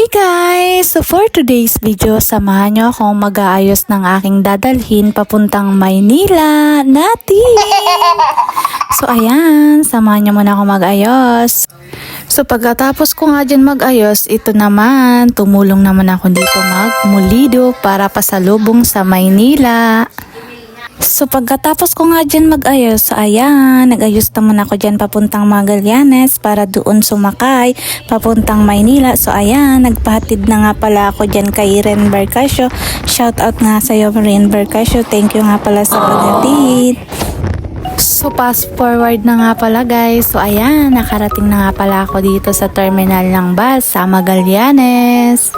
Hey guys! So for today's video, samahan nyo akong mag-aayos ng aking dadalhin papuntang Maynila natin. So ayan, samahan nyo muna ako mag-ayos. So pagkatapos ko nga dyan mag-ayos, ito naman, tumulong naman ako dito magmulido para pasalubong sa Maynila. So pagkatapos ko nga dyan mag-ayos, ayan, nag-ayos naman ako dyan papuntang Magallanes para doon sumakay papuntang Maynila. So ayan, nagpahatid na nga pala ako dyan kay Ren Bercasio. Shout out nga sa'yo Ren Bercasio, thank you nga pala sa paghatid. So fast forward na nga pala guys. So ayan, nakarating na nga pala ako dito sa terminal ng bus sa Magallanes.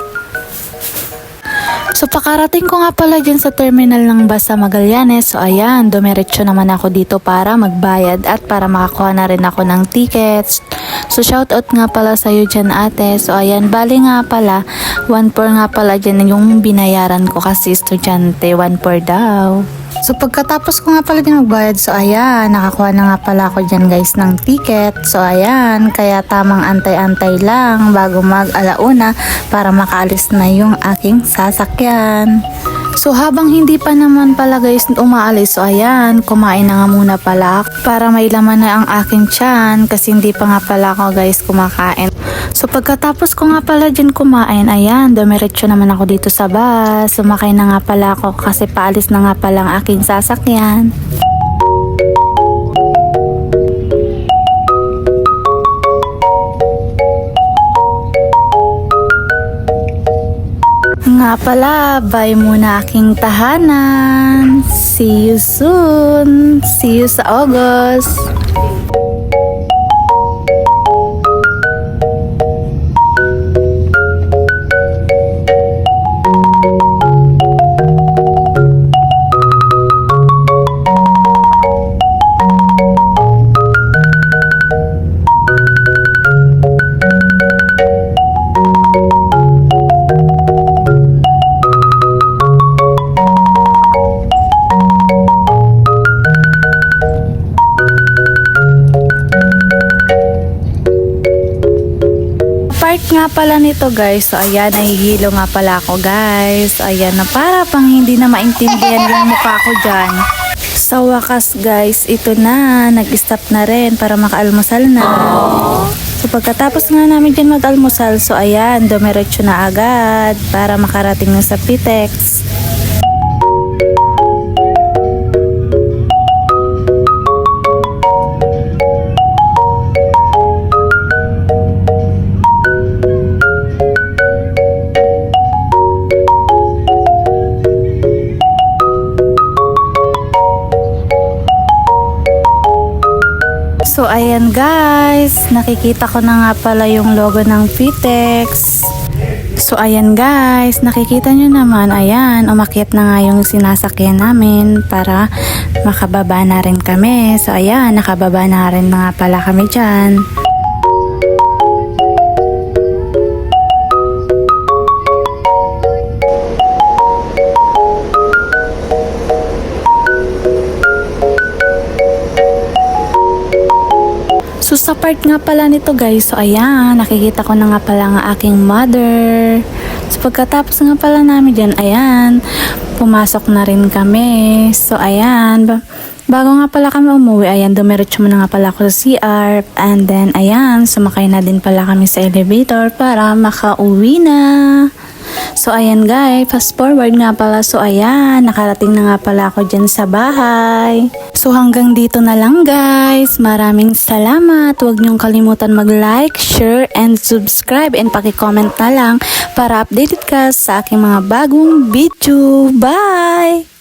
So pakarating ko nga pala dyan sa terminal ng bus sa Magallanes. So ayan, dumiretso naman ako dito para magbayad at para makakuha na rin ako ng tickets. So shoutout nga pala sa'yo dyan ate. So ayan, bali nga pala 1/4 nga pala dyan yung binayaran ko kasi estudyante, 1/4 daw. So pagkatapos ko nga pala din magbayad, so ayan, nakakuha na nga pala ako dyan guys ng ticket. So ayan, kaya tamang antay-antay lang bago mag-alauna para makaalis na yung aking sasakyan. So habang hindi pa naman pala guys umaalis, so ayan, kumain na nga muna pala para may laman na ang aking tiyan kasi hindi pa nga pala ako guys kumakain. So pagkatapos ko nga pala dyan kumain, ayan, dumiretso naman ako dito sa bus. Sumakay na nga pala ako kasi paalis na nga pala ang aking sasakyan. Nga pala, bye muna aking tahanan. See you soon. See you sa August. Part nga pala nito guys, so ayan, nahihilo nga pala ako guys. Ayan na, para pang hindi na maintindihan yung mukha ko dyan. Sa wakas guys, ito na, nag-stop na rin para makaalmusal na. So pagkatapos nga namin dyan mag-almusal, so ayan, dumiretso na agad para makarating na sa Pitex. So ayan guys, nakikita ko na nga pala yung logo ng Pitex. So ayan guys, nakikita nyo naman, ayan, umakyat na nga yung sinasakyan namin para makababa na rin kami. So ayan, nakababa na rin nga pala kami dyan. So sa part nga pala nito guys, so ayan, nakikita ko na nga pala ang aking mother. So pagkatapos nga pala namin dyan, ayan, pumasok na rin kami. So ayan, bago nga pala kami umuwi, ayan, dumiretso muna nga pala ako sa CR. And then ayan, sumakay na din pala kami sa elevator para makauwi na. So ayan guys, fast forward nga pala, so ayan, nakarating na nga pala ako dyan sa bahay. So hanggang dito na lang guys, maraming salamat. Huwag niyong kalimutan mag-like, share, and subscribe, and paki-comment na lang para updated ka sa aking mga bagong video. Bye!